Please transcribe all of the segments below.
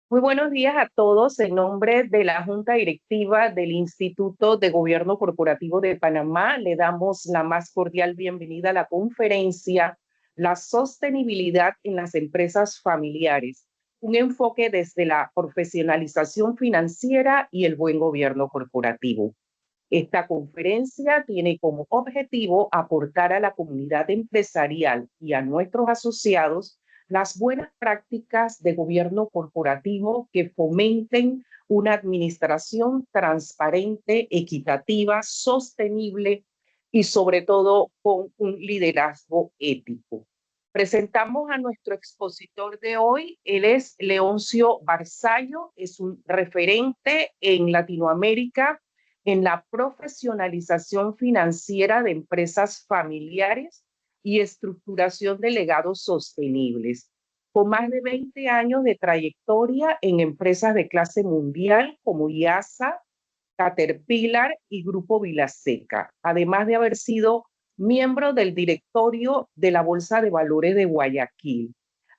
Muy buenos días a todos. En nombre de la Junta Directiva del Instituto de Gobierno Corporativo de Panamá, le damos la más cordial bienvenida a la conferencia La sostenibilidad en las empresas familiares, un enfoque desde la profesionalización financiera y el buen gobierno corporativo. Esta conferencia tiene como objetivo aportar a la comunidad empresarial y a nuestros asociados las buenas prácticas de gobierno corporativo que fomenten una administración transparente, equitativa, sostenible y sobre todo con un liderazgo ético. Presentamos a nuestro expositor de hoy. Él es Leoncio Barzallo, es un referente en Latinoamérica en la profesionalización financiera de empresas familiares y estructuración de legados sostenibles. Con más de 20 años de trayectoria en empresas de clase mundial como IASA, Caterpillar y Grupo Vilaseca, además de haber sido miembro del directorio de la Bolsa de Valores de Guayaquil.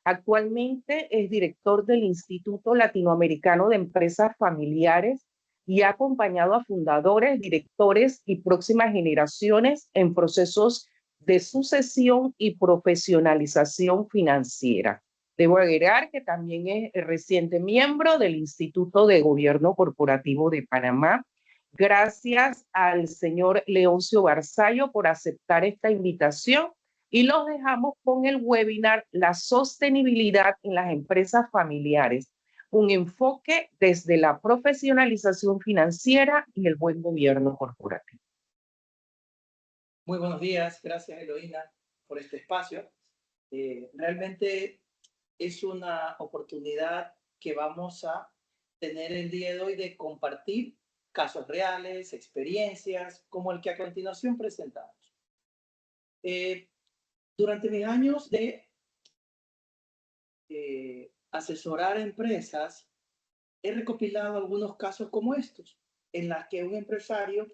Actualmente es director del Instituto Latinoamericano de Empresas Familiares y ha acompañado a fundadores, directores y próximas generaciones en procesos de sucesión y profesionalización financiera. Debo agregar que también es reciente miembro del Instituto de Gobierno Corporativo de Panamá. Gracias al señor Leoncio Barzallo por aceptar esta invitación y los dejamos con el webinar La sostenibilidad en las empresas familiares, un enfoque desde la profesionalización financiera y el buen gobierno corporativo. Muy buenos días, gracias Eloína por este espacio. Realmente es una oportunidad que vamos a tener el día de hoy de compartir casos reales, experiencias, como el que a continuación presentamos. Eh, durante mis años de asesorar a empresas, he recopilado algunos casos como estos, en las que un empresario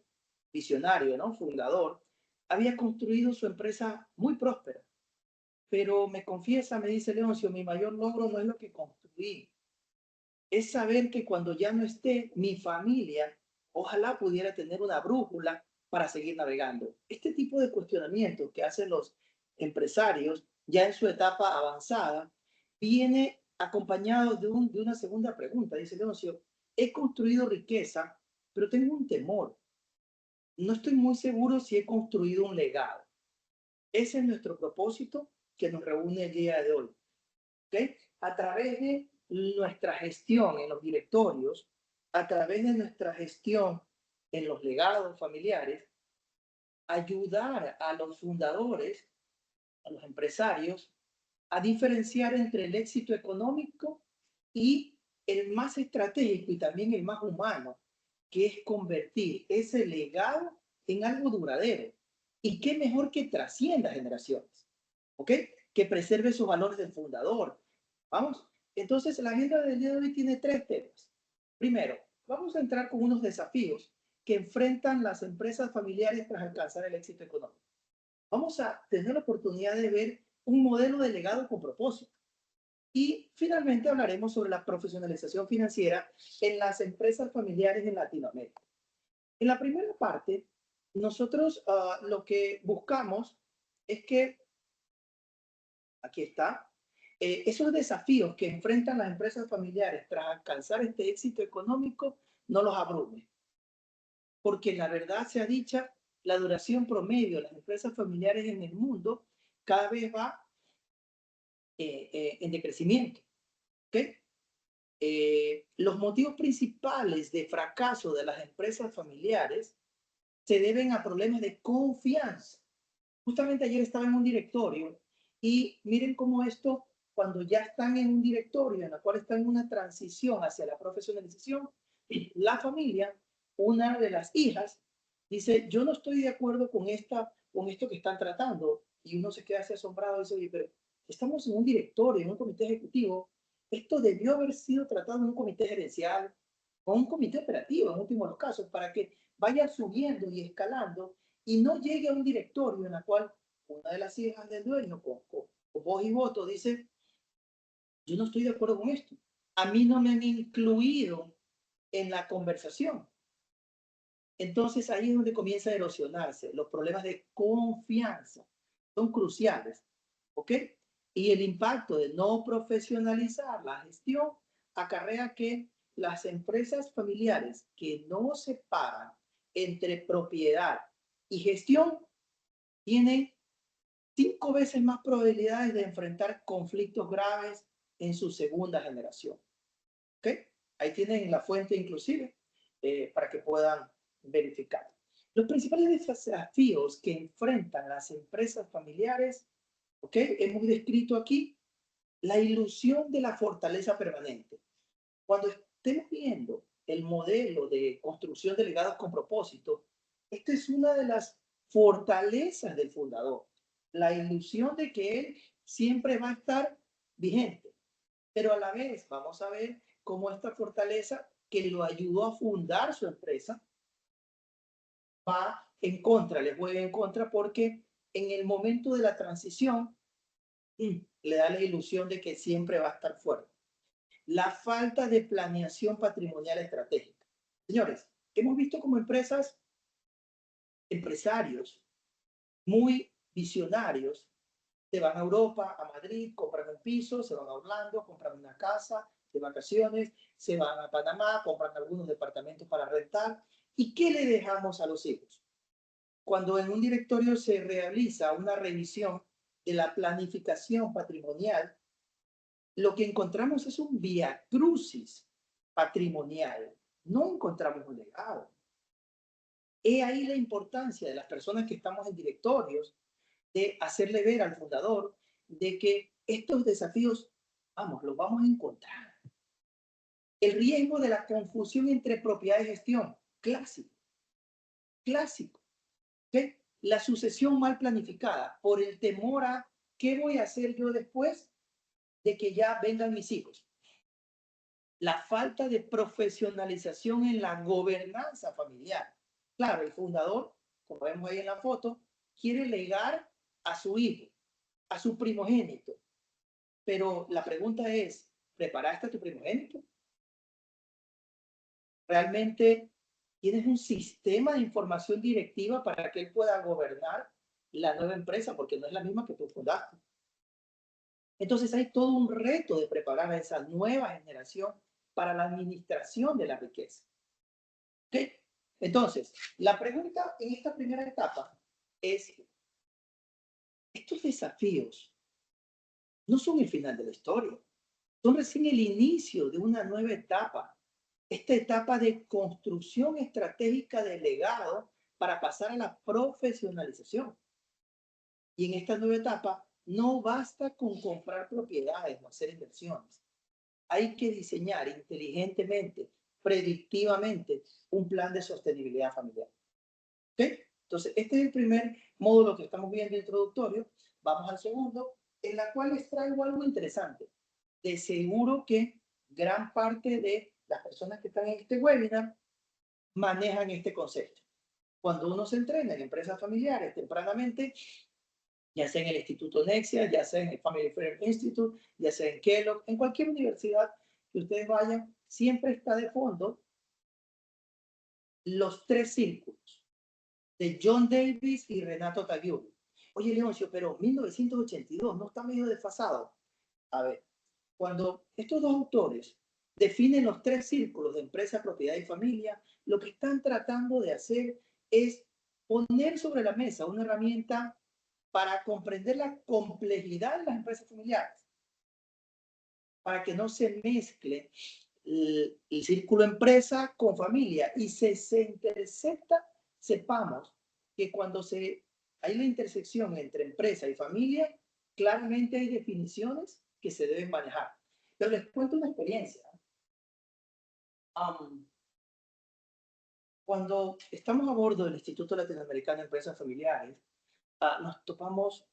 visionario, ¿no? Fundador, había construido su empresa muy próspera. Pero me confiesa, me dice Leoncio, mi mayor logro no es lo que construí, es saber que cuando ya no esté mi familia, ojalá pudiera tener una brújula para seguir navegando. Este tipo de cuestionamientos que hacen los empresarios ya en su etapa avanzada viene acompañado de una segunda pregunta. Dice Leoncio, he construido riqueza, pero tengo un temor. No estoy muy seguro si he construido un legado. Ese es nuestro propósito que nos reúne el día de hoy. ¿Okay? A través de nuestra gestión en los directorios, a través de nuestra gestión en los legados familiares, ayudar a los fundadores, a los empresarios, a diferenciar entre el éxito económico y el más estratégico y también el más humano, que es convertir ese legado en algo duradero. Y qué mejor que trascienda generaciones, ¿ok? Que preserve sus valores del fundador. Vamos, entonces la agenda del día de hoy tiene tres temas. Primero, vamos a entrar con unos desafíos que enfrentan las empresas familiares tras alcanzar el éxito económico. Vamos a tener la oportunidad de ver un modelo de legado con propósito. Y finalmente hablaremos sobre la profesionalización financiera en las empresas familiares en Latinoamérica. En la primera parte, nosotros lo que buscamos es que, aquí está, esos desafíos que enfrentan las empresas familiares tras alcanzar este éxito económico no los abrumen. Porque la verdad sea dicha, la duración promedio de las empresas familiares en el mundo cada vez va en decrecimiento. ¿Okay? Los motivos principales de fracaso de las empresas familiares se deben a problemas de confianza. Justamente ayer estaba en un directorio y miren cómo esto, cuando ya están en un directorio en la cual están en una transición hacia la profesionalización, la familia, una de las hijas, dice, yo no estoy de acuerdo con esto que están tratando. Y uno se queda así asombrado y dice, oye, pero estamos en un directorio, en un comité ejecutivo, esto debió haber sido tratado en un comité gerencial o un comité operativo, en último de los casos, para que vaya subiendo y escalando y no llegue a un directorio en la cual una de las hijas del dueño, con voz y voto, dice, yo no estoy de acuerdo con esto. a mí no me han incluido en la conversación. Entonces ahí es donde comienza a erosionarse. Los problemas de confianza son cruciales, ¿ok? Y el impacto de no profesionalizar la gestión acarrea que las empresas familiares que no separan entre propiedad y gestión tienen 5 veces más probabilidades de enfrentar conflictos graves en su segunda generación. ¿Ok? Ahí tienen la fuente inclusive para que puedan verificar. Los principales desafíos que enfrentan las empresas familiares, ¿ok? Hemos descrito aquí la ilusión de la fortaleza permanente. Cuando estemos viendo el modelo de construcción de legados con propósito, esta es una de las fortalezas del fundador, la ilusión de que él siempre va a estar vigente. Pero a la vez vamos a ver cómo esta fortaleza que lo ayudó a fundar su empresa va en contra, le juega en contra porque en el momento de la transición le da la ilusión de que siempre va a estar fuerte. La falta de planeación patrimonial estratégica. Señores, hemos visto como empresarios muy visionarios se van a Europa, a Madrid, compran un piso, se van a Orlando, compran una casa de vacaciones, se van a Panamá, compran algunos departamentos para rentar. ¿Y qué le dejamos a los hijos? Cuando en un directorio se realiza una revisión de la planificación patrimonial, lo que encontramos es un viacrucis patrimonial. No encontramos un legado. He ahí la importancia de las personas que estamos en directorios de hacerle ver al fundador de que estos desafíos, vamos, los vamos a encontrar. El riesgo de la confusión entre propiedad y gestión, clásico, clásico. ¿Okay? La sucesión mal planificada por el temor a qué voy a hacer yo después de que ya vengan mis hijos. La falta de profesionalización en la gobernanza familiar. Claro, el fundador, como vemos ahí en la foto, quiere legar a su hijo, a su primogénito. Pero la pregunta es, ¿preparaste a tu primogénito? ¿Realmente tienes un sistema de información directiva para que él pueda gobernar la nueva empresa? Porque no es la misma que tú fundaste. Entonces hay todo un reto de preparar a esa nueva generación para la administración de la riqueza. ¿Ok? Entonces, la pregunta en esta primera etapa es, estos desafíos no son el final de la historia, son recién el inicio de una nueva etapa. Esta etapa de construcción estratégica de legado para pasar a la profesionalización. Y en esta nueva etapa no basta con comprar propiedades o hacer inversiones. Hay que diseñar inteligentemente, predictivamente, un plan de sostenibilidad familiar. ¿Ok? Entonces, este es el primer módulo que estamos viendo introductorio. Vamos al segundo, en la cual les traigo algo interesante. De seguro que gran parte de las personas que están en este webinar manejan este concepto. Cuando uno se entrena en empresas familiares tempranamente, ya sea en el Instituto Nexia, ya sea en el Family Fair Institute, ya sea en Kellogg, en cualquier universidad que ustedes vayan, siempre está de fondo los 3 círculos de John Davis y Renato Taglioni. Oye, Leoncio, pero 1982 no está medio desfasado. A ver, cuando estos dos autores definen los 3 círculos de empresa, propiedad y familia, lo que están tratando de hacer es poner sobre la mesa una herramienta para comprender la complejidad de las empresas familiares, para que no se mezcle el círculo empresa con familia y se intercepta, sepamos que cuando hay la intersección entre empresa y familia, claramente hay definiciones que se deben manejar. Pero les cuento una experiencia. Cuando estamos a bordo del Instituto Latinoamericano de Empresas Familiares, nos topamos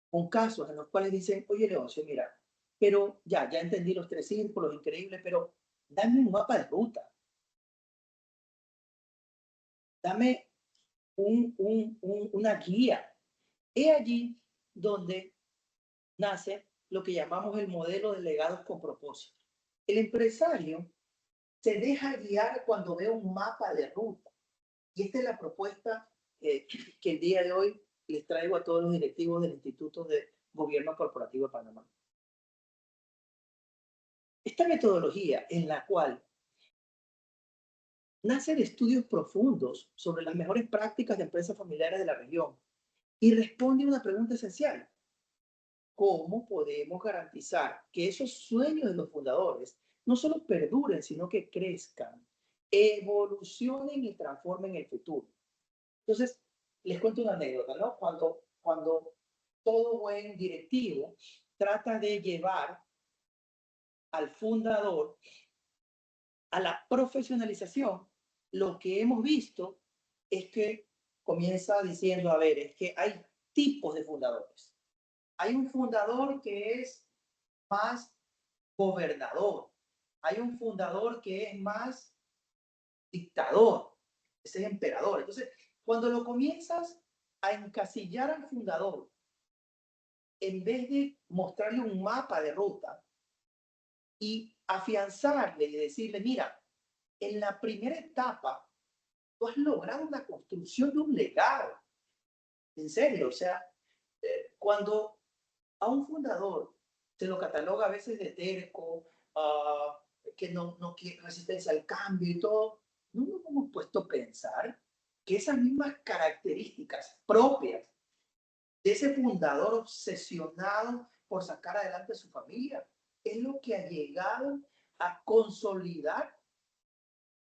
con casos en los cuales dicen, oye, Leoncio, mira, pero ya entendí los 3 círculos, increíble, pero dame un mapa de ruta. Dame una guía. Es allí donde nace lo que llamamos el modelo de legados con propósito. El empresario se deja guiar cuando ve un mapa de ruta. Y esta es la propuesta que el día de hoy les traigo a todos los directivos del Instituto de Gobierno Corporativo de Panamá. Esta metodología en la cual nacen estudios profundos sobre las mejores prácticas de empresas familiares de la región y responde a una pregunta esencial. ¿Cómo podemos garantizar que esos sueños de los fundadores no solo perduren, sino que crezcan, evolucionen y transformen el futuro? Entonces, les cuento una anécdota, ¿no? Cuando todo buen directivo trata de llevar al fundador a la profesionalización, lo que hemos visto es que comienza diciendo, a ver, es que hay tipos de fundadores. Hay un fundador que es más gobernador. Hay un fundador que es más dictador. Ese es emperador. Entonces, cuando lo comienzas a encasillar al fundador, en vez de mostrarle un mapa de ruta y afianzarle y decirle, mira, en la primera etapa, tú has logrado la construcción de un legado. En serio, o sea, cuando a un fundador se lo cataloga a veces de terco, que no quiere resistencia al cambio y todo, no nos hemos puesto a pensar que esas mismas características propias de ese fundador obsesionado por sacar adelante a su familia es lo que ha llegado a consolidar,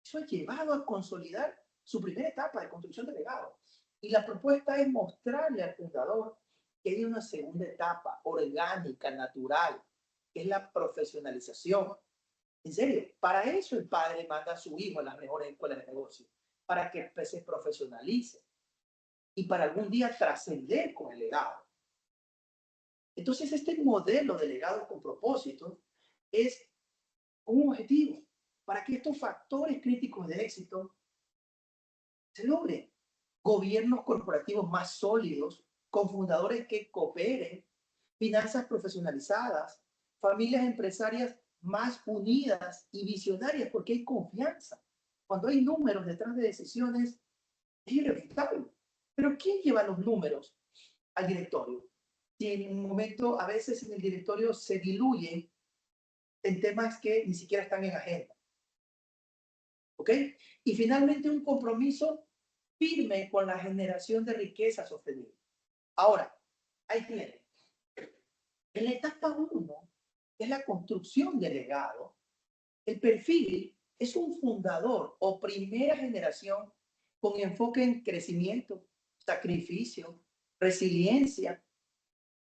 eso ha llevado a consolidar su primera etapa de construcción de legado. Y la propuesta es mostrarle al fundador que hay una segunda etapa orgánica, natural, que es la profesionalización. En serio, para eso el padre manda a su hijo a las mejores escuelas de negocio, para que se profesionalice y para algún día trascender con el legado. Entonces, este modelo de legado con propósito es un objetivo para que estos factores críticos de éxito se logren. Gobiernos corporativos más sólidos, con fundadores que cooperen, finanzas profesionalizadas, familias empresarias más unidas y visionarias, porque hay confianza. Cuando hay números detrás de decisiones, es irrefutable. Pero ¿quién lleva los números al directorio? Si en un momento, a veces en el directorio se diluyen en temas que ni siquiera están en agenda. ¿Ok? Y finalmente un compromiso firme con la generación de riqueza sostenible. Ahora, ahí tiene. En la etapa 1, que es la construcción del legado, el perfil es un fundador o primera generación con enfoque en crecimiento, sacrificio, resiliencia,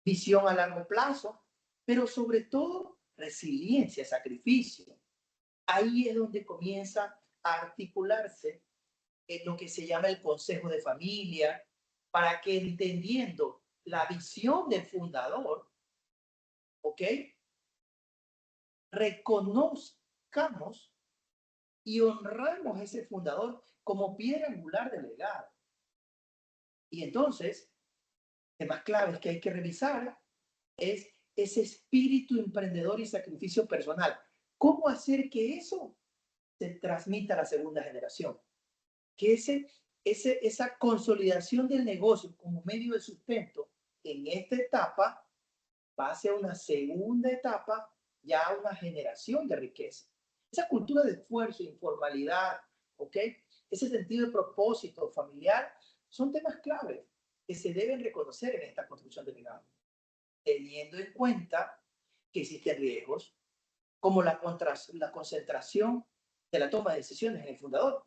visión a largo plazo, pero sobre todo resiliencia, sacrificio. Ahí es donde comienza a articularse en lo que se llama el consejo de familia, para que entendiendo la visión del fundador, ¿ok? Reconozcamos y honramos a ese fundador como piedra angular del legado. Y entonces, temas claves que hay que revisar es ese espíritu emprendedor y sacrificio personal. ¿Cómo hacer que eso se transmita a la segunda generación? Que esa consolidación del negocio como medio de sustento en esta etapa pase a una segunda etapa, ya a una generación de riqueza. Esa cultura de esfuerzo, informalidad, ¿ok? Ese sentido de propósito familiar son temas claves que se deben reconocer en esta construcción de legado, teniendo en cuenta que existen riesgos como la concentración de la toma de decisiones en el fundador,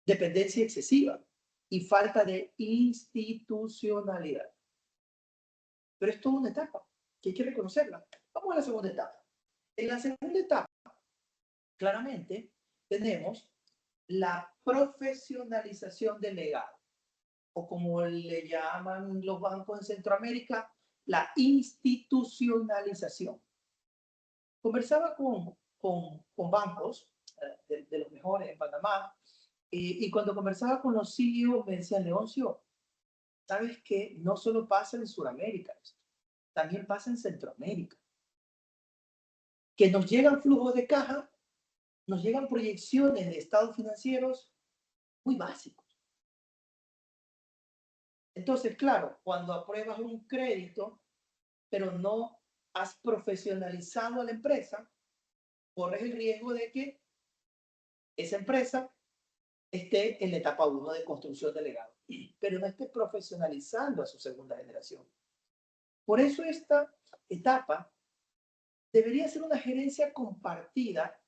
dependencia excesiva y falta de institucionalidad. Pero es toda una etapa que hay que reconocerla. Vamos a la segunda etapa. En la segunda etapa, claramente, tenemos la profesionalización del legado, o como le llaman los bancos en Centroamérica, la institucionalización. Conversaba con bancos de los mejores en Panamá, y cuando conversaba con los CEOs me decían, Leoncio, ¿sabes qué? No solo pasa en Sudamérica, también pasa en Centroamérica. que nos llegan flujos de caja, nos llegan proyecciones de estados financieros muy básicos. Entonces, claro, cuando apruebas un crédito, pero no has profesionalizado a la empresa, corres el riesgo de que esa empresa esté en la etapa 1 de construcción de legado, pero no esté profesionalizando a su segunda generación. Por eso esta etapa debería ser una gerencia compartida,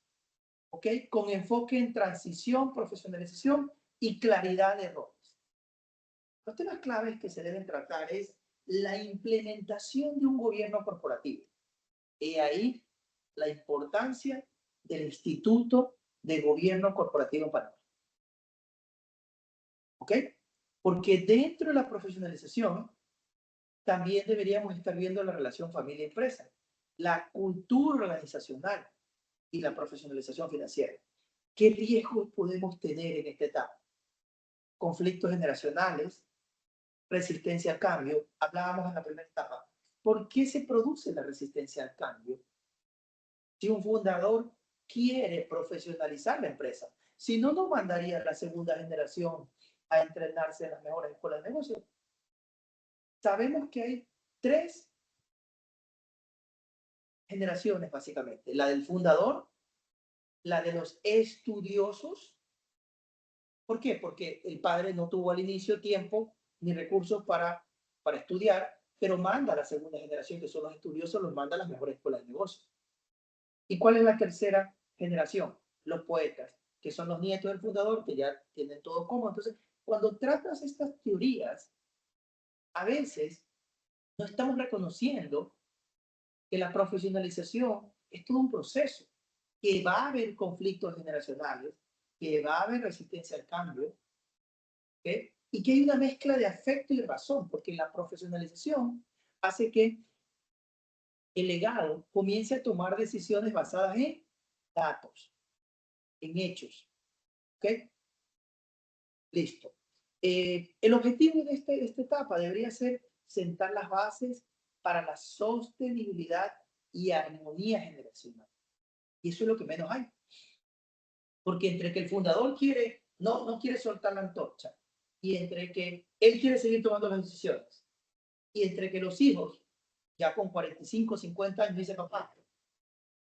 ¿ok? Con enfoque en transición, profesionalización y claridad de roles. Los temas claves que se deben tratar es la implementación de un gobierno corporativo. Y ahí la importancia del Instituto de Gobierno Corporativo en Panamá. ¿Ok? Porque dentro de la profesionalización también deberíamos estar viendo la relación familia-empresa, la cultura organizacional y la profesionalización financiera. ¿Qué riesgos podemos tener en esta etapa? Conflictos generacionales, resistencia al cambio. Hablábamos en la primera etapa. ¿Por qué se produce la resistencia al cambio? Si un fundador quiere profesionalizar la empresa, si no, no mandaría a la segunda generación a entrenarse en las mejores escuelas de negocios. Sabemos que hay 3 generaciones, básicamente. La del fundador, la de los estudiosos. ¿Por qué? Porque el padre no tuvo al inicio tiempo ni recursos para estudiar, pero manda a la segunda generación, que son los estudiosos, los manda a las mejores escuelas de negocios. ¿Y cuál es la tercera generación? Los poetas, que son los nietos del fundador, que ya tienen todo cómodo. Entonces, cuando tratas estas teorías, a veces no estamos reconociendo que la profesionalización es todo un proceso, que va a haber conflictos generacionales, que va a haber resistencia al cambio, ¿okay? Y que hay una mezcla de afecto y razón, porque la profesionalización hace que el legado comience a tomar decisiones basadas en datos, en hechos. ¿Ok? Listo. El objetivo de esta etapa debería ser sentar las bases para la sostenibilidad y armonía generacional. Y eso es lo que menos hay. Porque entre que el fundador no quiere soltar la antorcha, y entre que él quiere seguir tomando las decisiones, y entre que los hijos, ya con 45, 50 años, dicen, papá,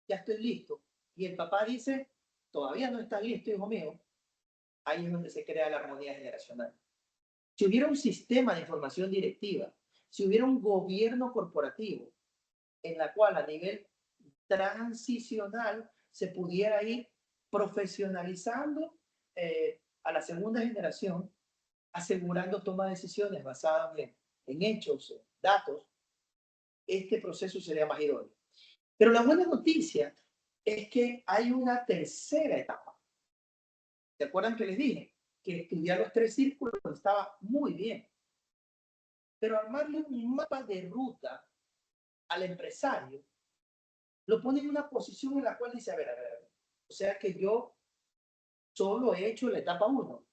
ya estoy listo, y el papá dice, todavía no estás listo, hijo mío, ahí es donde se crea la armonía generacional. Si hubiera un sistema de información directiva, si hubiera un gobierno corporativo en la cual a nivel transicional se pudiera ir profesionalizando a la segunda generación, asegurando toma de decisiones basadas en hechos, datos, este proceso sería más idóneo. Pero la buena noticia es que hay una tercera etapa. ¿Se acuerdan que les dije? Que estudiar los 3 círculos estaba muy bien. Pero armarle un mapa de ruta al empresario lo pone en una posición en la cual dice, a ver, o sea que yo solo he hecho la etapa 1.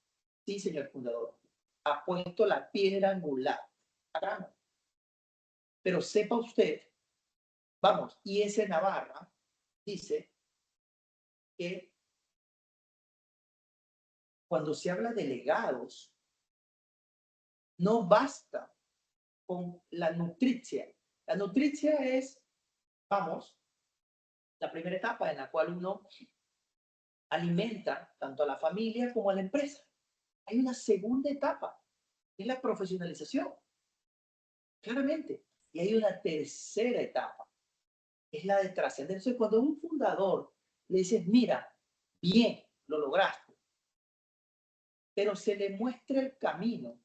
Sí, señor fundador, ha puesto la piedra angular. Caramba. Pero sepa usted, vamos, IS Navarra dice que cuando se habla de legados, no basta con la nutricia. La nutricia es, vamos, la primera etapa en la cual uno alimenta tanto a la familia como a la empresa. Hay una segunda etapa, que es la profesionalización, claramente. Y hay una tercera etapa, es la de trascendencia. Cuando a un fundador le dices, mira, bien, lo lograste, pero se le muestra el camino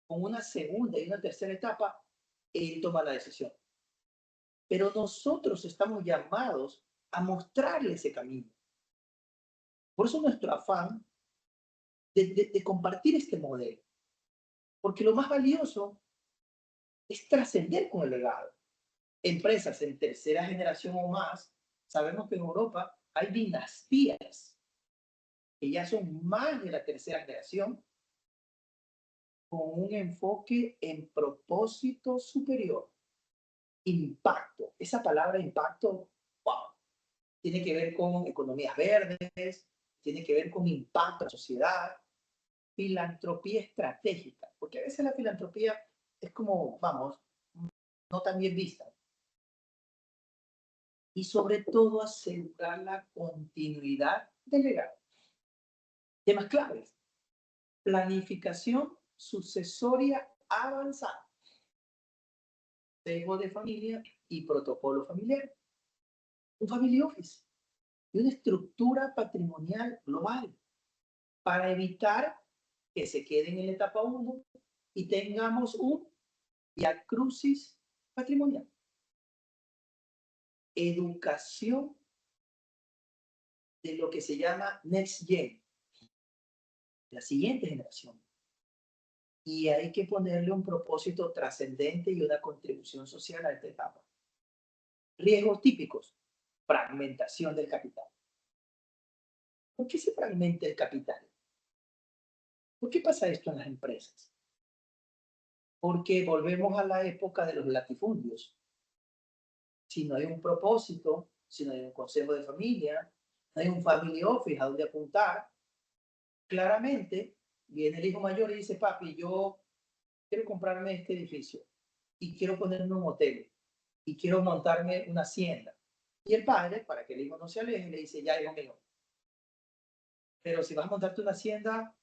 con una segunda y una tercera etapa, él toma la decisión. Pero nosotros estamos llamados a mostrarle ese camino. Por eso nuestro afán de compartir este modelo. Porque lo más valioso es trascender con el legado. Empresas en tercera generación o más, sabemos que en Europa hay dinastías que ya son más de la tercera generación con un enfoque en propósito superior. Impacto. Esa palabra impacto, wow, tiene que ver con economías verdes, tiene que ver con impacto en la sociedad, filantropía estratégica, porque a veces la filantropía es como, vamos, no tan bien vista. Y sobre todo asegurar la continuidad del legado. Temas claves: planificación sucesoria avanzada, sesgo de familia y protocolo familiar, un family office y una estructura patrimonial global para evitar que se queden en la etapa 1 y tengamos un viacrucis patrimonial. Educación de lo que se llama Next Gen, la siguiente generación. Y hay que ponerle un propósito trascendente y una contribución social a esta etapa. Riesgos típicos: fragmentación del capital. ¿Por qué se fragmenta el capital? ¿Por qué pasa esto en las empresas? Porque volvemos a la época de los latifundios. Si no hay un propósito, si no hay un consejo de familia, no hay un family office a donde apuntar, claramente viene el hijo mayor y dice: papi, yo quiero comprarme este edificio y quiero ponerme un hotel y quiero montarme una hacienda. Y el padre, para que el hijo no se aleje, le dice: ya, hijo mío, pero si vas a montarte una hacienda,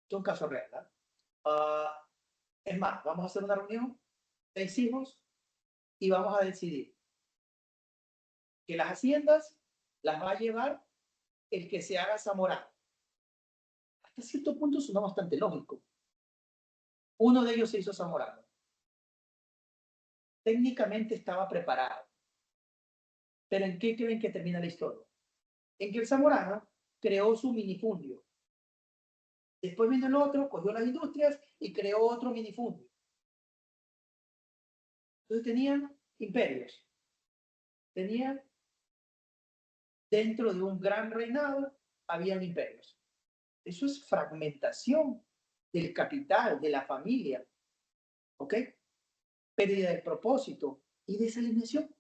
es un caso real, ¿no? Es más, vamos a hacer una reunión, 6 hijos, y vamos a decidir que las haciendas las va a llevar el que se haga zamorano. Hasta cierto punto suena bastante lógico. Uno de ellos se hizo zamorano. Técnicamente estaba preparado. Pero ¿en qué creen que termina la historia? En que el zamorano creó su minifundio. Después vino el otro, cogió las industrias y creó otro minifundio. Entonces tenían imperios. Tenían, dentro de un gran reinado, habían imperios. Eso es fragmentación del capital, de la familia. ¿Ok? Pérdida de propósito y desalineación.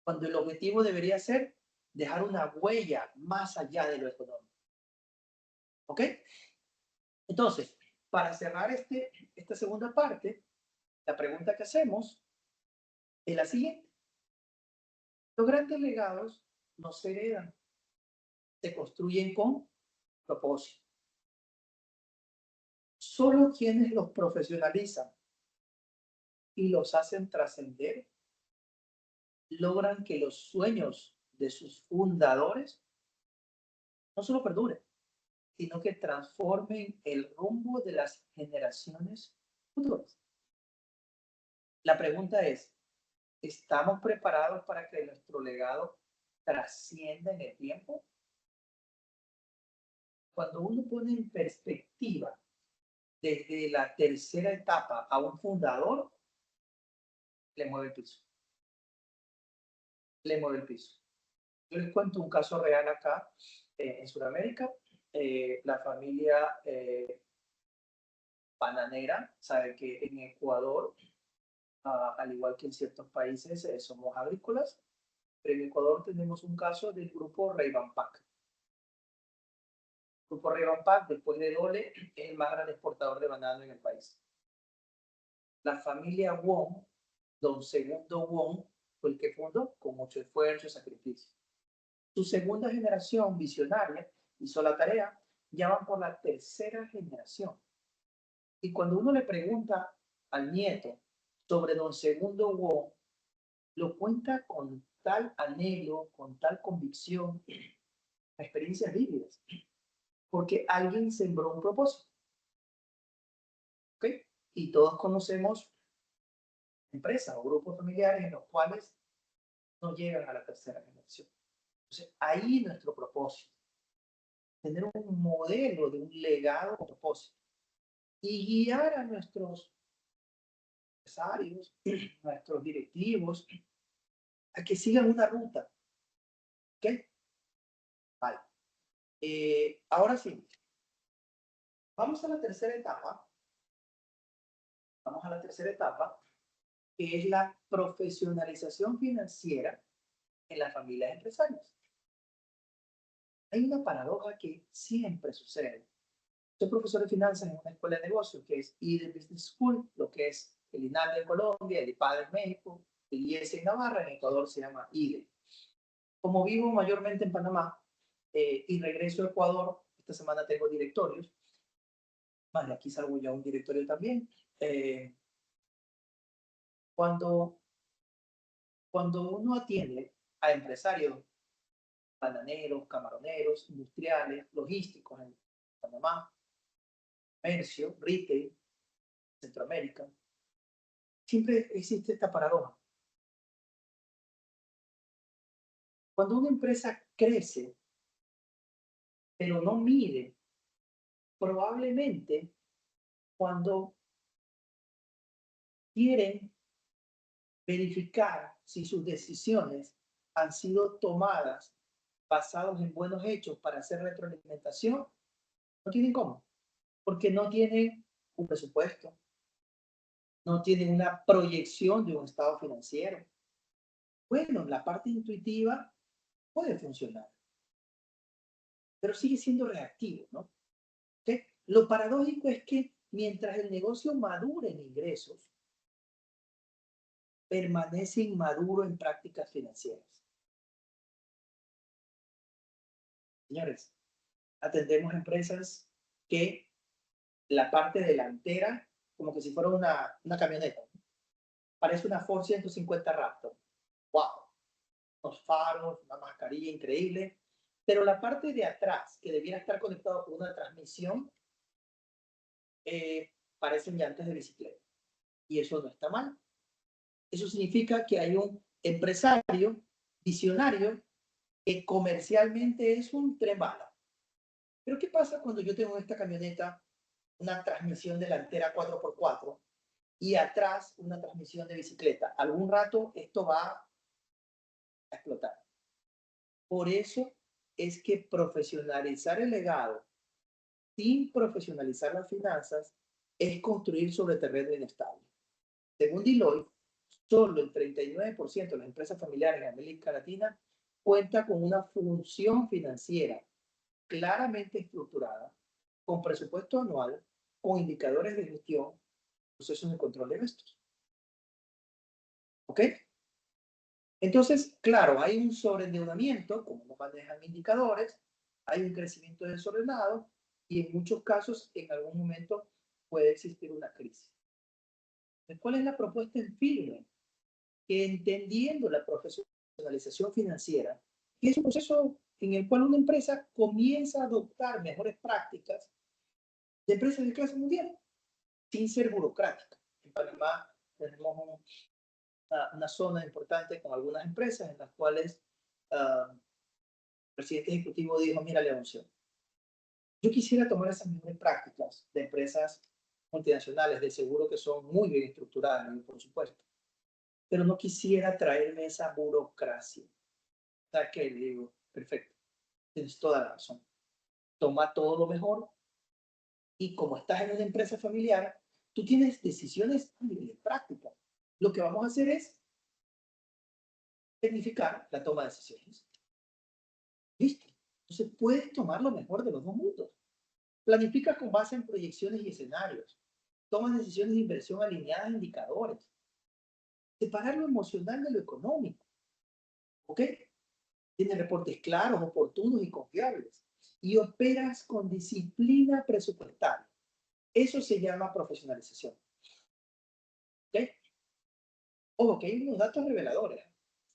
Cuando el objetivo debería ser dejar una huella más allá de lo económico. ¿Ok? Entonces, para cerrar esta segunda parte, la pregunta que hacemos es la siguiente. Los grandes legados no se heredan, se construyen con propósito. Solo quienes los profesionalizan y los hacen trascender logran que los sueños de sus fundadores no solo perduren, sino que transformen el rumbo de las generaciones futuras. La pregunta es: ¿estamos preparados para que nuestro legado trascienda en el tiempo? Cuando uno pone en perspectiva desde la tercera etapa a un fundador, le mueve el piso. Le mueve el piso. Yo les cuento un caso real acá en Sudamérica. La familia bananera sabe que en Ecuador, al igual que en ciertos países, somos agrícolas, pero en Ecuador tenemos un caso del grupo Reybanpac. El grupo Reybanpac, después de Dole, es el más gran exportador de banano en el país. La familia Wong, don Segundo Wong, fue el que fundó con mucho esfuerzo y sacrificio. Su segunda generación visionaria hizo la tarea, ya van por la tercera generación. Y cuando uno le pregunta al nieto sobre don Segundo Wong, lo cuenta con tal anhelo, con tal convicción, experiencias vívidas, porque alguien sembró un propósito. ¿Ok? Y todos conocemos empresas o grupos familiares en los cuales no llegan a la tercera generación. Entonces, ahí nuestro propósito, tener un modelo de un legado con propósito y guiar a nuestros empresarios, nuestros directivos, a que sigan una ruta. ¿Ok? Vale. Ahora sí, vamos a la tercera etapa. Vamos a la tercera etapa, que es la profesionalización financiera en las familias empresarias. Hay una paradoja que siempre sucede. Soy profesor de finanzas en una escuela de negocios que es IDE Business School, lo que es el INAL de Colombia, el IPAD en México, el IES en Navarra, en Ecuador se llama IDE. Como vivo mayormente en Panamá y regreso a Ecuador, esta semana tengo directorios, vale, aquí salgo ya un directorio también. Cuando uno atiende a empresarios, bananeros, camaroneros, industriales, logísticos en Panamá, comercio, retail, Centroamérica, siempre existe esta paradoja. Cuando una empresa crece, pero no mide, probablemente cuando quieren verificar si sus decisiones han sido tomadas basados en buenos hechos para hacer retroalimentación, no tienen cómo, porque no tienen un presupuesto, no tienen una proyección de un estado financiero. Bueno, la parte intuitiva puede funcionar, pero sigue siendo reactivo, ¿no? ¿Okay? Lo paradójico es que mientras el negocio madure en ingresos, permanece inmaduro en prácticas financieras. Señores, atendemos empresas que la parte delantera, como que si fuera una camioneta, parece una Ford 150 Raptor. ¡Wow! Los faros, una mascarilla increíble. Pero la parte de atrás, que debiera estar conectado con una transmisión, parecen llantas de bicicleta. Y eso no está mal. Eso significa que hay un empresario visionario que comercialmente es un tren bala. Pero ¿qué pasa cuando yo tengo en esta camioneta una transmisión delantera 4x4 y atrás una transmisión de bicicleta? Algún rato esto va a explotar. Por eso es que profesionalizar el legado sin profesionalizar las finanzas es construir sobre terreno inestable. Según Deloitte, solo el 39% de las empresas familiares en América Latina cuenta con una función financiera claramente estructurada, con presupuesto anual, con indicadores de gestión, procesos de control de gastos. ¿Ok? Entonces, claro, hay un sobreendeudamiento, como no manejan indicadores, hay un crecimiento desordenado y en muchos casos, en algún momento, puede existir una crisis. ¿Cuál es la propuesta en firme? Que entendiendo la profesionalización financiera, que es un proceso en el cual una empresa comienza a adoptar mejores prácticas de empresas de clase mundial, sin ser burocrática. En Panamá tenemos una zona importante con algunas empresas en las cuales el presidente ejecutivo dijo, mira, Leoncio, yo quisiera tomar esas mejores prácticas de empresas multinacionales, de seguro que son muy bien estructuradas, por supuesto, pero no quisiera traerme esa burocracia. O sea, que le digo, perfecto, tienes toda la razón. Toma todo lo mejor y como estás en una empresa familiar, tú tienes decisiones a nivel práctica. Lo que vamos a hacer es tecnificar la toma de decisiones. Listo. Entonces puedes tomar lo mejor de los dos mundos. Planifica con base en proyecciones y escenarios. Toma decisiones de inversión alineadas a indicadores. Separar lo emocional de lo económico. ¿Ok? Tienes reportes claros, oportunos y confiables. Y operas con disciplina presupuestaria. Eso se llama profesionalización. ¿Ok? Ojo, que hay unos datos reveladores.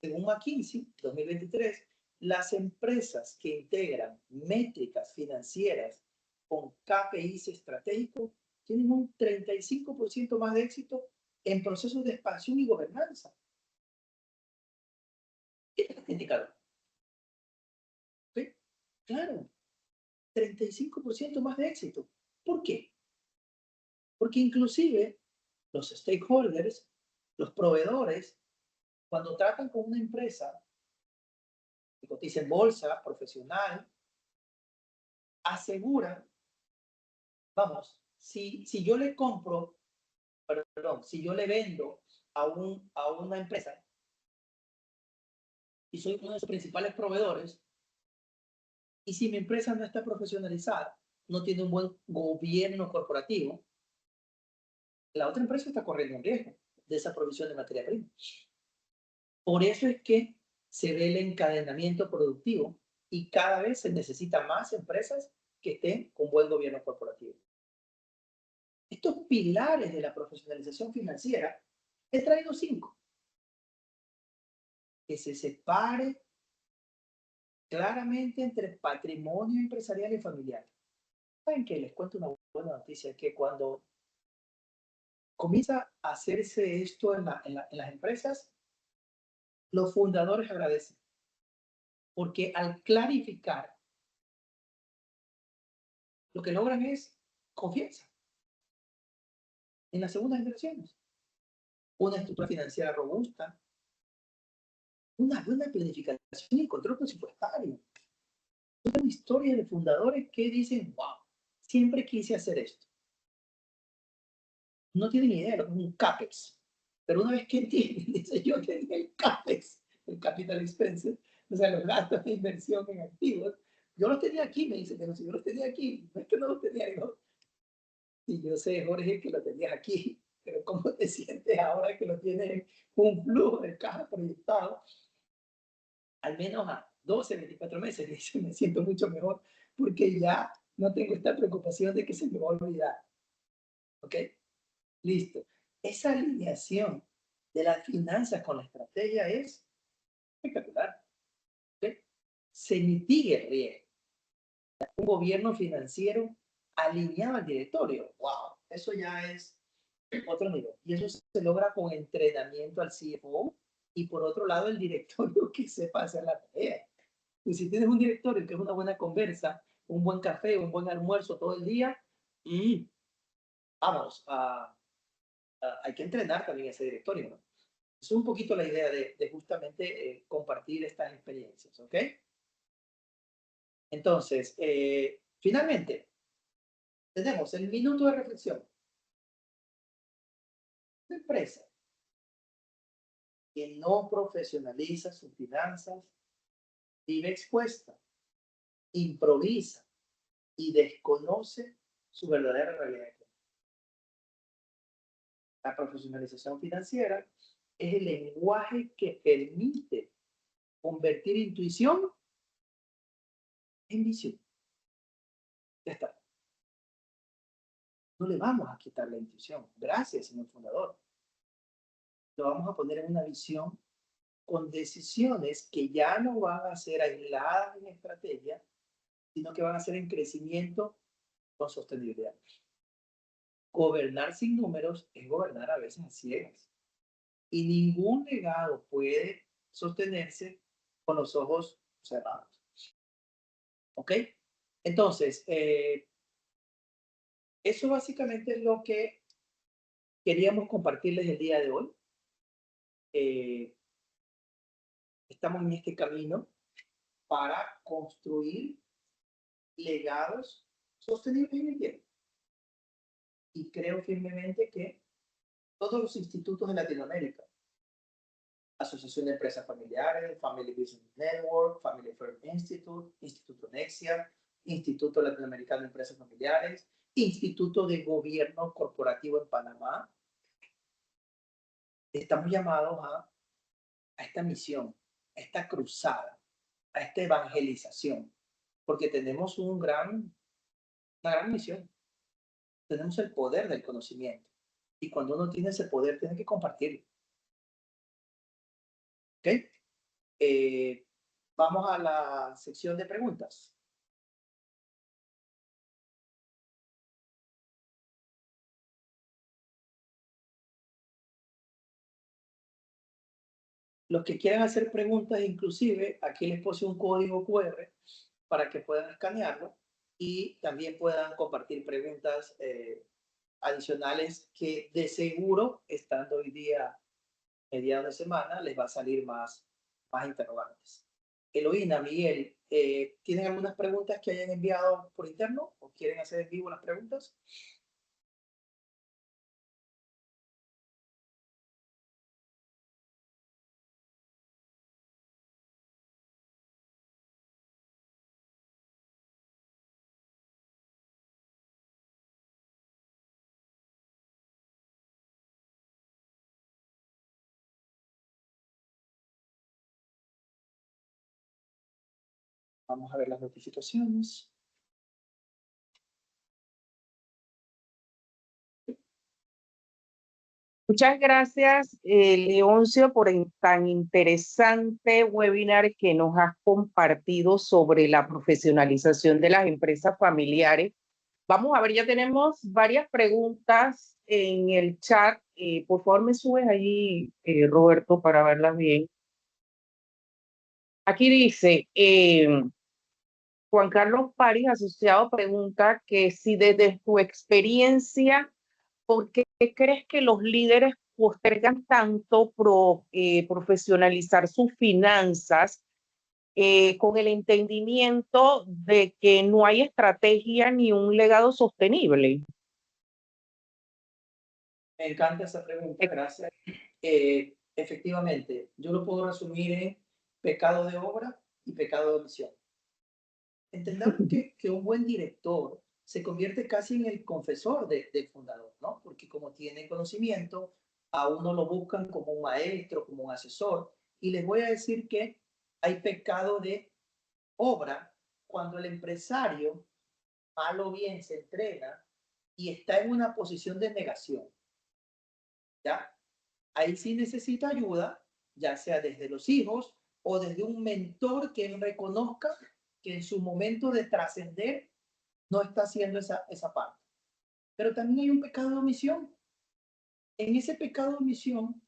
Según McKinsey, 2023, las empresas que integran métricas financieras con KPIs estratégicos tienen un 35% más de éxito en procesos de expansión y gobernanza. ¿Qué es este indicador? ¿Sí? Claro, 35% más de éxito. ¿Por qué? Porque inclusive los stakeholders, los proveedores, cuando tratan con una empresa que cotiza en bolsa, profesional, aseguran, vamos, si yo le compro, perdón, si yo le vendo a una empresa y soy uno de sus principales proveedores, y si mi empresa no está profesionalizada, no tiene un buen gobierno corporativo, la otra empresa está corriendo un riesgo de esa provisión de materia prima. Por eso es que se ve el encadenamiento productivo y cada vez se necesita más empresas que estén con buen gobierno corporativo. Estos pilares de la profesionalización financiera, he traído 5. Que se separe claramente entre patrimonio empresarial y familiar. ¿Saben qué? Les cuento una buena noticia, que cuando comienza a hacerse esto en las empresas, los fundadores agradecen, porque al clarificar, lo que logran es confianza en las segundas inversiones, una estructura financiera robusta, una buena planificación y control presupuestario. Son historias de fundadores que dicen, wow, siempre quise hacer esto. No tienen idea, es un CAPEX. Pero una vez que entienden, dice, yo tenía el CAPEX, el Capital Expenses, o sea, los gastos de inversión en activos, yo los tenía aquí, me dice, pero si yo los tenía aquí, no es que no los tenía, no. Y yo sé, Jorge, que lo tenías aquí, pero ¿cómo te sientes ahora que lo tienes un flujo de caja proyectado? Al menos a 12, 24 meses, dice, me siento mucho mejor, porque ya no tengo esta preocupación de que se me va a olvidar. ¿Ok? Listo. Esa alineación de las finanzas con la estrategia es espectacular. ¿Okay? Se mitiga el riesgo. Un gobierno financiero alineado al directorio. ¡Wow! Eso ya es otro nivel. Y eso se logra con entrenamiento al CFO y por otro lado el directorio que sepa hacer la tarea. Y si tienes un directorio que es una buena conversa, un buen café, un buen almuerzo todo el día, y vamos, hay que entrenar también ese directorio, ¿no? Es un poquito la idea de justamente compartir estas experiencias, ¿ok? Entonces, finalmente, tenemos el minuto de reflexión. Una empresa que no profesionaliza sus finanzas vive expuesta, improvisa y desconoce su verdadera realidad. La profesionalización financiera es el lenguaje que permite convertir intuición en visión. Ya está. No le vamos a quitar la intuición. Gracias, señor fundador. Lo vamos a poner en una visión con decisiones que ya no van a ser aisladas en estrategia, sino que van a ser en crecimiento con sostenibilidad. Gobernar sin números es gobernar a veces a ciegas. Y ningún legado puede sostenerse con los ojos cerrados. ¿Ok? Entonces, eso básicamente es lo que queríamos compartirles el día de hoy. Estamos en este camino para construir legados sostenibles en el tiempo. Y creo firmemente que todos los institutos de Latinoamérica, Asociación de Empresas Familiares, Family Business Network, Family Firm Institute, Instituto Nexia, Instituto Latinoamericano de Empresas Familiares, Instituto de Gobierno Corporativo en Panamá, estamos llamados a esta misión, a esta cruzada, a esta evangelización, porque tenemos una gran misión. Tenemos el poder del conocimiento. Y cuando uno tiene ese poder, tiene que compartirlo. ¿Ok? Vamos a la sección de preguntas. Los que quieran hacer preguntas, inclusive, aquí les puse un código QR para que puedan escanearlo y también puedan compartir preguntas adicionales que de seguro, estando hoy día mediados de semana, les va a salir más interrogantes. Eloína, Miguel, ¿tienen algunas preguntas que hayan enviado por interno o quieren hacer en vivo las preguntas? Vamos a ver las notificaciones. Muchas gracias, Leoncio, por el tan interesante webinar que nos has compartido sobre la profesionalización de las empresas familiares. Vamos a ver, ya tenemos varias preguntas en el chat. Por favor, me subes ahí, Roberto, para verlas bien. Aquí dice, Juan Carlos París, asociado, pregunta que si desde tu experiencia, ¿por qué crees que los líderes postergan tanto profesionalizar sus finanzas con el entendimiento de que no hay estrategia ni un legado sostenible? Me encanta esa pregunta, gracias. Efectivamente, yo lo puedo resumir en pecado de obra y pecado de omisión. Entendamos que un buen director se convierte casi en el confesor del fundador, ¿no? Porque como tiene conocimiento, a uno lo buscan como un maestro, como un asesor. Y les voy a decir que hay pecado de obra cuando el empresario, mal o bien, se entrena y está en una posición de negación, ¿ya? Ahí sí necesita ayuda, ya sea desde los hijos o desde un mentor que él reconozca que en su momento de trascender no está haciendo esa parte. Pero también hay un pecado de omisión. En ese pecado de omisión,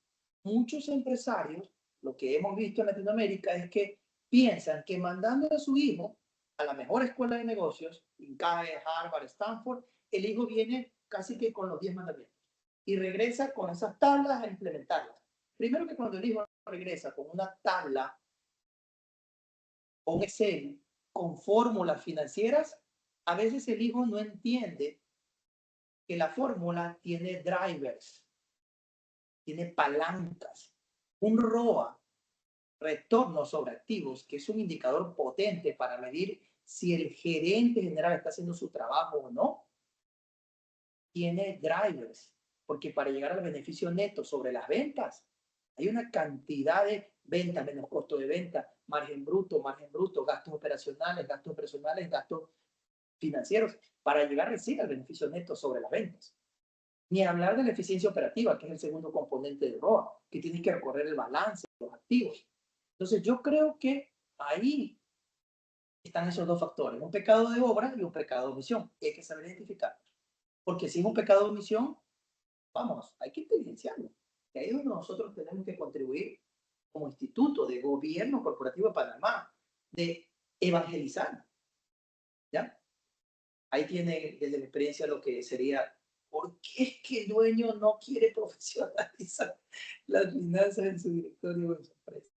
muchos empresarios, lo que hemos visto en Latinoamérica es que piensan que mandando a su hijo a la mejor escuela de negocios, INCAE, Harvard, Stanford, el hijo viene casi que con los 10 mandamientos y regresa con esas tablas a implementarlas. Primero que cuando el hijo regresa con una tabla o un Excel con fórmulas financieras, a veces el hijo no entiende que la fórmula tiene drivers, tiene palancas, un ROA, retorno sobre activos, que es un indicador potente para medir si el gerente general está haciendo su trabajo o no, tiene drivers, porque para llegar al beneficio neto sobre las ventas, hay una cantidad de venta menos costo de venta, margen bruto, gastos operacionales, gastos financieros, para llegar recién al beneficio neto sobre las ventas. Ni hablar de la eficiencia operativa, que es el segundo componente de ROA, que tiene que recorrer el balance de los activos. Entonces, yo creo que ahí están esos dos factores, un pecado de obra y un pecado de omisión. Y hay que saber identificar. Porque si es un pecado de omisión, vamos, hay que inteligenciarlo. Y ahí es donde nosotros tenemos que contribuir como Instituto de Gobierno Corporativo de Panamá, de evangelizar. ¿Ya? Ahí tiene desde la experiencia lo que sería, ¿por qué es que el dueño no quiere profesionalizar las finanzas en su directorio o en su empresa?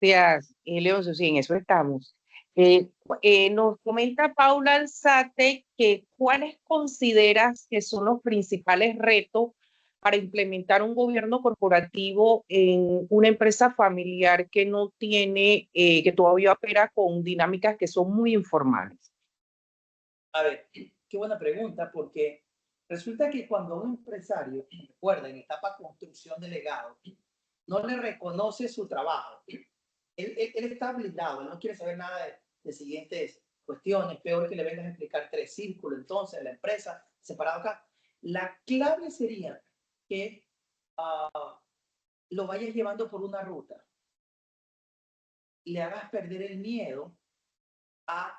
Gracias, Leoncio, sí, en eso estamos. Nos comenta Paula Alzate que ¿cuáles consideras que son los principales retos para implementar un gobierno corporativo en una empresa familiar que no tiene, que todavía opera con dinámicas que son muy informales? A ver, qué buena pregunta, porque resulta que cuando un empresario, recuerda, en etapa construcción de legado, no le reconoce su trabajo, él está blindado, él no quiere saber nada de siguientes cuestiones, peor que le vengas a explicar tres círculos, entonces la empresa separado acá. La clave sería que lo vayas llevando por una ruta y le hagas perder el miedo a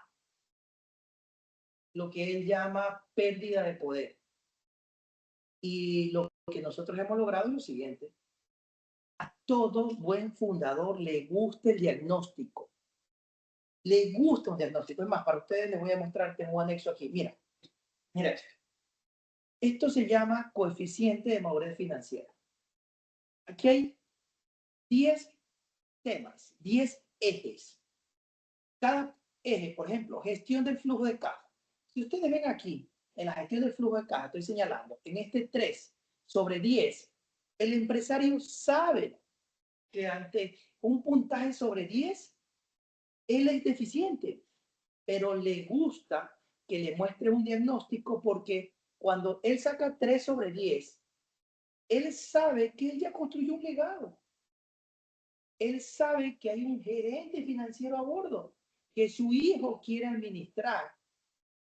lo que él llama pérdida de poder. Y lo que nosotros hemos logrado es lo siguiente. A todo buen fundador le gusta el diagnóstico. Le gusta un diagnóstico. Es más, para ustedes les voy a mostrar, tengo un anexo aquí. Mira, mira esto. Esto se llama coeficiente de madurez financiera. Aquí hay 10 temas, 10 ejes. Cada eje, por ejemplo, gestión del flujo de caja. Si ustedes ven aquí, en la gestión del flujo de caja, estoy señalando, en este 3 sobre 10, el empresario sabe que ante un puntaje sobre 10, él es deficiente, pero le gusta que le muestre un diagnóstico porque cuando él saca 3 sobre 10, él sabe que él ya construyó un legado. Él sabe que hay un gerente financiero a bordo, que su hijo quiere administrar,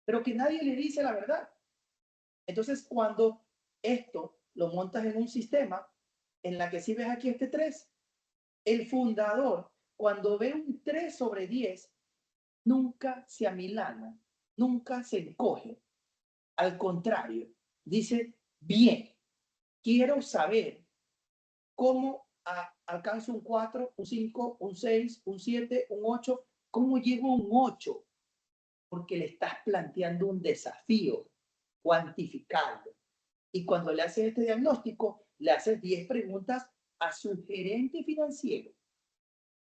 pero que nadie le dice la verdad. Entonces, cuando esto lo montas en un sistema en la que si ves aquí este 3, el fundador, cuando ve un 3 sobre 10, nunca se amilana, nunca se encoge. Al contrario, dice, bien, quiero saber cómo alcanzo un 4, un 5, un 6, un 7, un 8, cómo llego a un 8, porque le estás planteando un desafío cuantificable. Y cuando le haces este diagnóstico, le haces 10 preguntas a su gerente financiero,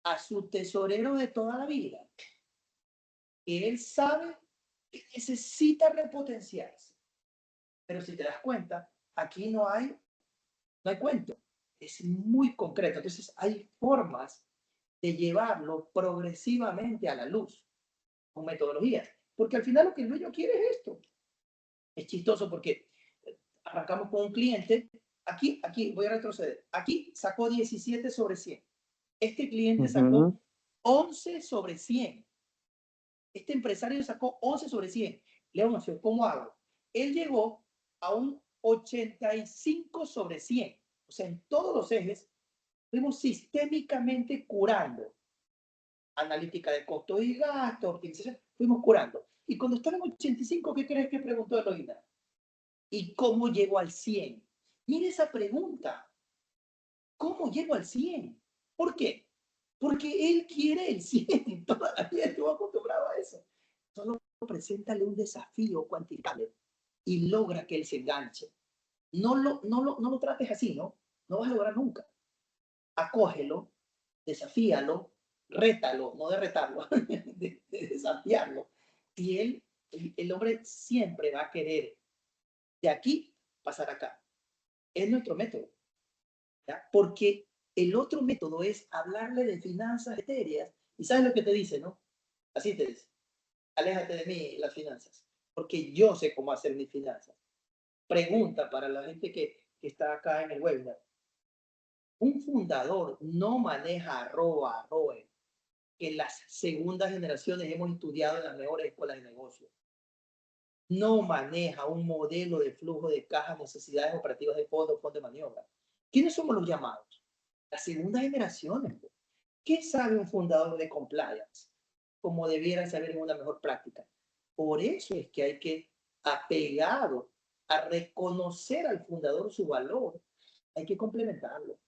a su tesorero de toda la vida, que él sabe que necesita repotenciarse. Pero si te das cuenta, aquí no hay cuento. Es muy concreto. Entonces, hay formas de llevarlo progresivamente a la luz con metodologías. Porque al final lo que el dueño quiere es esto. Es chistoso porque arrancamos con un cliente. Aquí voy a retroceder. Aquí sacó 17 sobre 100. Este cliente sacó 11 sobre 100. Este empresario sacó 11 sobre 100. Leoncio, ¿cómo hago? Él llegó a un 85 sobre 100. O sea, en todos los ejes, fuimos sistémicamente curando. Analítica de costos y gastos, optimización, fuimos curando. Y cuando estaba en 85, ¿qué crees que preguntó Eloína? ¿Y cómo llego al 100? Mire esa pregunta. ¿Cómo llego al 100? ¿Por qué? Porque él quiere el 100. Toda la vida estuvo acostumbrado a eso. Solo preséntale un desafío cuantificable y logra que él se enganche. No lo trates así, ¿no? No vas a lograr nunca. Acógelo, desafíalo, rétalo, no de retarlo, de desafiarlo. Y el hombre siempre va a querer de aquí pasar acá. Es nuestro método, ¿ya? Porque el otro método es hablarle de finanzas etéreas y sabes lo que te dice, ¿no? Así te dice, aléjate de mí las finanzas, porque yo sé cómo hacer mis finanzas. Pregunta para la gente que está acá en el webinar. Un fundador no maneja arroba, arroe, que las segundas generaciones hemos estudiado en las mejores escuelas de negocio. No maneja un modelo de flujo de caja, necesidades operativas de fondo de maniobra. ¿Quiénes somos los llamados? Las segundas generaciones. ¿Qué sabe un fundador de compliance? Como debiera saber en una mejor práctica. Por eso es que hay que, apegado a reconocer al fundador su valor, hay que complementarlo.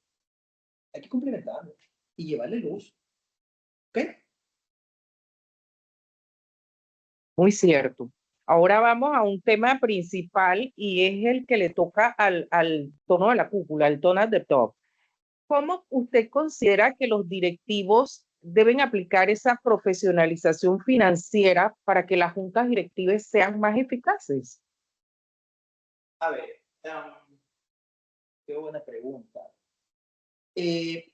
Hay que complementarlo y llevarle luz. ¿Ok? Muy cierto. Ahora vamos a un tema principal y es el que le toca al tono de la cúpula, al tono de top. ¿Cómo usted considera que los directivos deben aplicar esa profesionalización financiera para que las juntas directivas sean más eficaces? A ver, qué buena pregunta. Eh,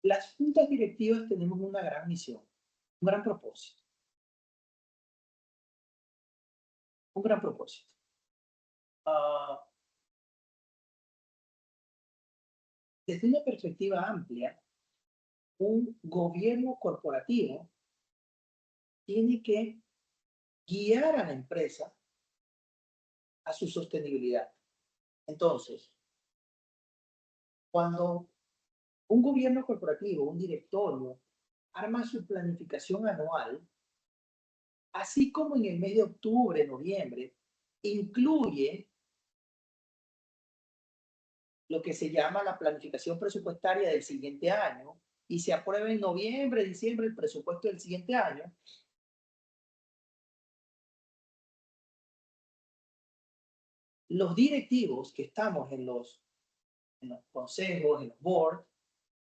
las juntas directivas tenemos una gran misión, un gran propósito, un gran propósito. Ah, desde una perspectiva amplia, un gobierno corporativo tiene que guiar a la empresa a su sostenibilidad. Entonces, cuando un gobierno corporativo, un directorio, arma su planificación anual, así como en el mes de octubre, noviembre, incluye lo que se llama la planificación presupuestaria del siguiente año y se aprueba en noviembre, diciembre el presupuesto del siguiente año, los directivos que estamos en los consejos, en los boards,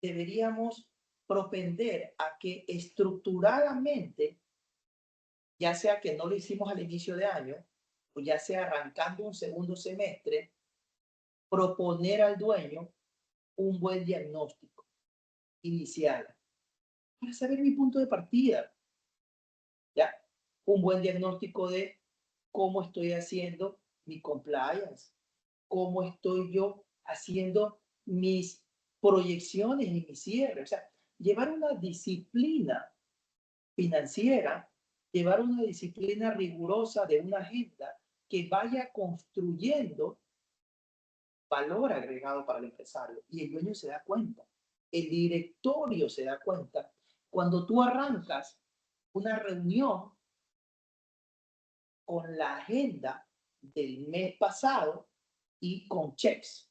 deberíamos propender a que estructuradamente, ya sea que no lo hicimos al inicio de año, o ya sea arrancando un segundo semestre, proponer al dueño un buen diagnóstico inicial para saber mi punto de partida, ¿ya? Un buen diagnóstico de cómo estoy haciendo mi compliance, cómo estoy yo haciendo mis proyecciones y mi cierre. O sea, llevar una disciplina financiera, llevar una disciplina rigurosa de una agenda que vaya construyendo valor agregado para el empresario. Y el dueño se da cuenta, el directorio se da cuenta. Cuando tú arrancas una reunión con la agenda del mes pasado y con checks,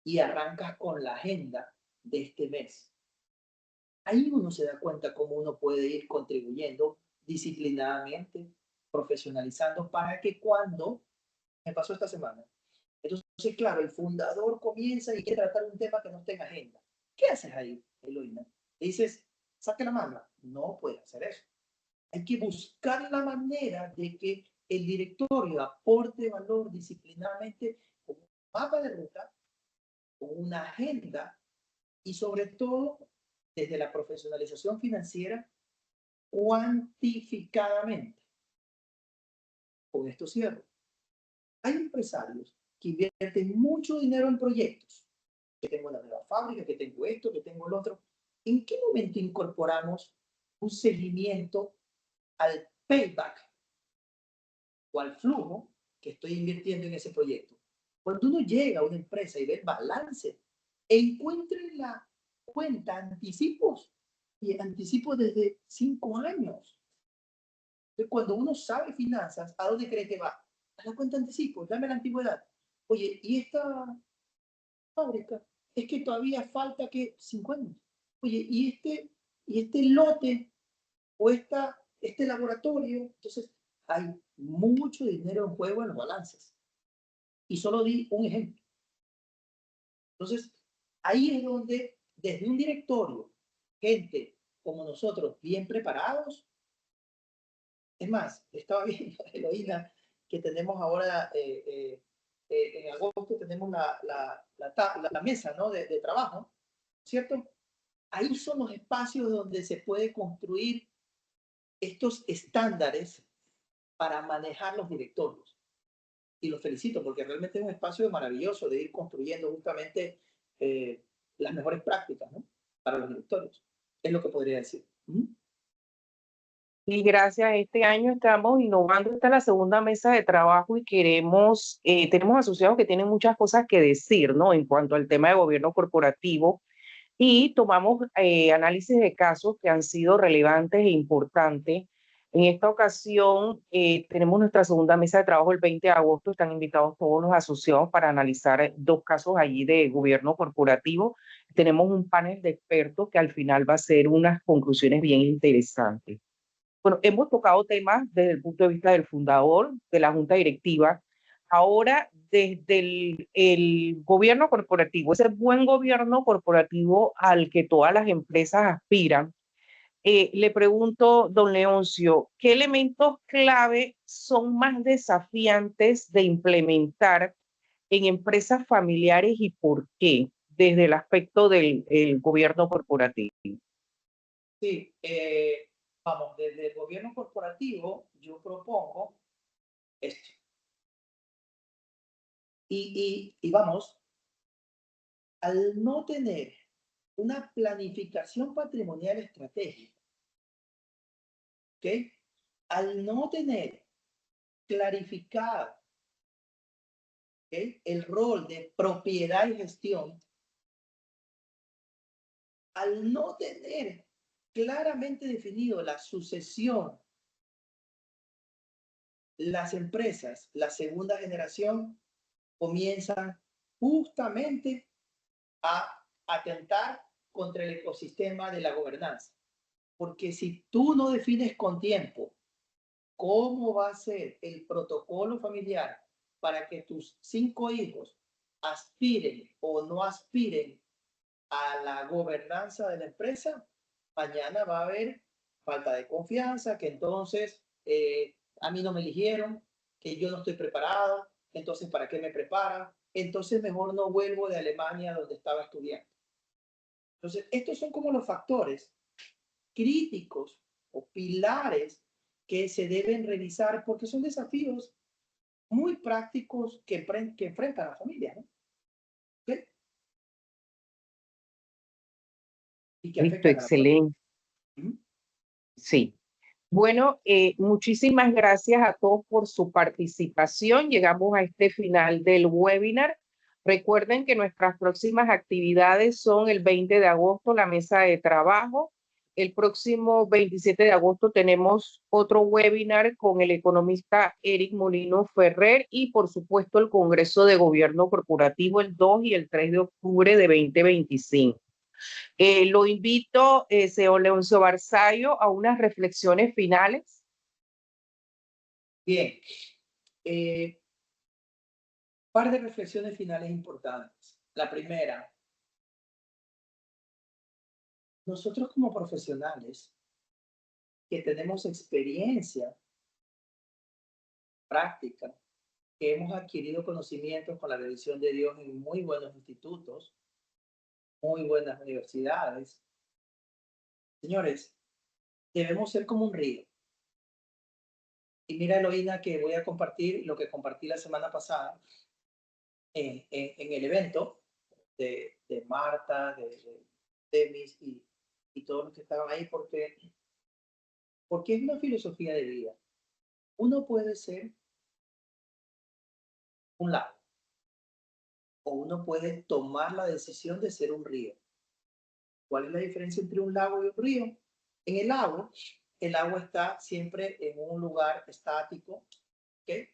y arrancas con la agenda de este mes. Ahí uno se da cuenta cómo uno puede ir contribuyendo disciplinadamente, profesionalizando para que cuando, me pasó esta semana, entonces claro, el fundador comienza y quiere tratar un tema que no esté en agenda. ¿Qué haces ahí, Eloína? Le dices, saque la mano. No puede hacer eso. Hay que buscar la manera de que el directorio aporte valor disciplinadamente con un mapa de ruta, con una agenda y sobre todo desde la profesionalización financiera cuantificadamente. Con esto cierro. Hay empresarios que invierten mucho dinero en proyectos. Que tengo la nueva fábrica, que tengo esto, que tengo el otro. ¿En qué momento incorporamos un seguimiento al payback o al flujo que estoy invirtiendo en ese proyecto? Cuando uno llega a una empresa y ve el balance e encuentra en la cuenta anticipos y anticipos desde 5 años. Entonces, cuando uno sabe finanzas, ¿a dónde cree que va? A la cuenta anticipos, dame la antigüedad. Oye, ¿y esta fábrica? Es que todavía falta que 5 años. Oye, ¿y este lote o este laboratorio? Entonces, hay mucho dinero en juego en los balances. Y solo di un ejemplo. Entonces, ahí es donde, desde un directorio, gente como nosotros, bien preparados, es más, estaba viendo, Eloína, que tenemos ahora, en agosto tenemos la mesa, ¿no? de trabajo, ¿cierto? Ahí son los espacios donde se puede construir estos estándares para manejar los directorios. Y los felicito porque realmente es un espacio maravilloso de ir construyendo justamente las mejores prácticas, ¿no? Para los directorios. Es lo que podría decir. ¿Mm? Y gracias, este año estamos innovando, esta es la segunda mesa de trabajo y tenemos asociados que tienen muchas cosas que decir, ¿no? En cuanto al tema de gobierno corporativo y tomamos análisis de casos que han sido relevantes e importantes. En esta ocasión tenemos nuestra segunda mesa de trabajo el 20 de agosto, están invitados todos los asociados para analizar 2 casos allí de gobierno corporativo. Tenemos un panel de expertos que al final va a ser unas conclusiones bien interesantes. Bueno, hemos tocado temas desde el punto de vista del fundador, de la junta directiva. Ahora, desde el gobierno corporativo, ese buen gobierno corporativo al que todas las empresas aspiran, le pregunto, don Leoncio, ¿qué elementos clave son más desafiantes de implementar en empresas familiares y por qué, desde el aspecto del el gobierno corporativo? Sí, vamos, desde el gobierno corporativo yo propongo esto. Y vamos, al no tener una planificación patrimonial estratégica, ¿ok? Al no tener clarificado, ¿ok?, el rol de propiedad y gestión, al no tener claramente definido la sucesión, las empresas, la segunda generación, comienzan justamente a atentar contra el ecosistema de la gobernanza. Porque si tú no defines con tiempo cómo va a ser el protocolo familiar para que tus 5 hijos aspiren o no aspiren a la gobernanza de la empresa, mañana va a haber falta de confianza, que entonces a mí no me eligieron, que yo no estoy preparado, entonces ¿para qué me preparan? Entonces mejor no vuelvo de Alemania donde estaba estudiando. Entonces, estos son como los factores críticos o pilares que se deben revisar porque son desafíos muy prácticos que enfrentan a la familia, ¿no? ¿Okay? y que Listo, afectan a la población. excelente. Sí. Bueno, muchísimas gracias a todos por su participación. Llegamos a este final del webinar. Recuerden que nuestras próximas actividades son el 20 de agosto, la mesa de trabajo. El próximo 27 de agosto tenemos otro webinar con el economista Eric Molino Ferrer y, por supuesto, el Congreso de Gobierno Corporativo el 2 y el 3 de octubre de 2025. Lo invito, señor Leoncio Barzallo, a unas reflexiones finales. Bien, par de reflexiones finales importantes. La primera, nosotros como profesionales que tenemos experiencia práctica, que hemos adquirido conocimientos con la bendición de Dios en muy buenos institutos, muy buenas universidades, señores, debemos ser como un río. Y mira, Eloína, que voy a compartir lo que compartí la semana pasada en el evento de Marta, de Demis y todos los que estaban ahí, porque es una filosofía de vida. Uno puede ser un lago o uno puede tomar la decisión de ser un río. ¿Cuál es la diferencia entre un lago y un río? En el agua está siempre en un lugar estático, ¿ok?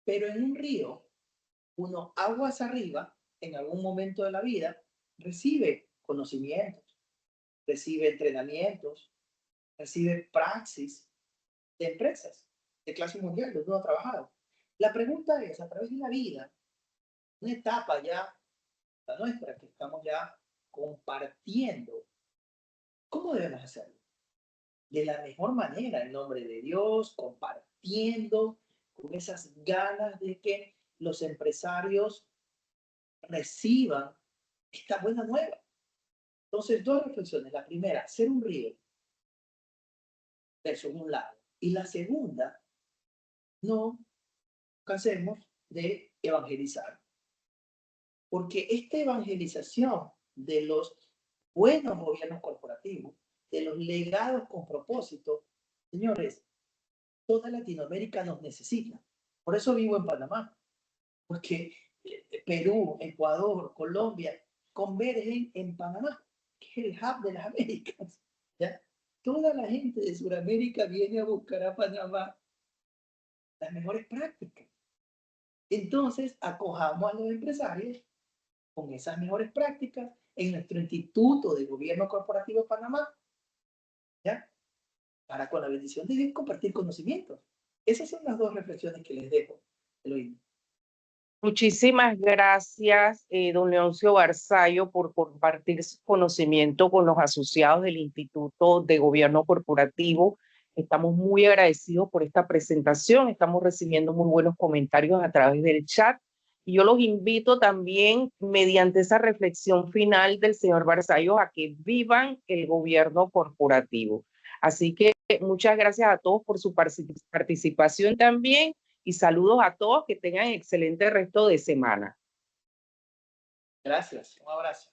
Pero en un río, uno aguas arriba, en algún momento de la vida, recibe conocimientos, recibe entrenamientos, recibe praxis de empresas de clase mundial donde uno ha trabajado. La pregunta es, a través de la vida, una etapa ya, la nuestra, que estamos ya compartiendo, ¿cómo debemos hacerlo? De la mejor manera, en nombre de Dios, compartiendo con esas ganas de que los empresarios reciban esta buena nueva. Entonces, dos reflexiones. La primera, ser un río versus un lago. Y la segunda, no cansemos de evangelizar. Porque esta evangelización de los buenos gobiernos corporativos, de los legados con propósito, señores, toda Latinoamérica nos necesita. Por eso vivo en Panamá, porque Perú, Ecuador, Colombia convergen en Panamá, que es el hub de las Américas. ¿Ya? Toda la gente de Sudamérica viene a buscar a Panamá las mejores prácticas. Entonces, acojamos a los empresarios con esas mejores prácticas en nuestro Instituto de Gobierno Corporativo de Panamá, ¿ya? Para con la bendición de Dios compartir conocimientos. Esas son las dos reflexiones que les dejo, Eloína. Muchísimas gracias, don Leoncio Barzallo, por compartir su conocimiento con los asociados del Instituto de Gobierno Corporativo. Estamos muy agradecidos por esta presentación. Estamos recibiendo muy buenos comentarios a través del chat. Y yo los invito también, mediante esa reflexión final del señor Barzallo, a que vivan el gobierno corporativo. Así que muchas gracias a todos por su participación también. Y saludos a todos, que tengan excelente resto de semana. Gracias, un abrazo.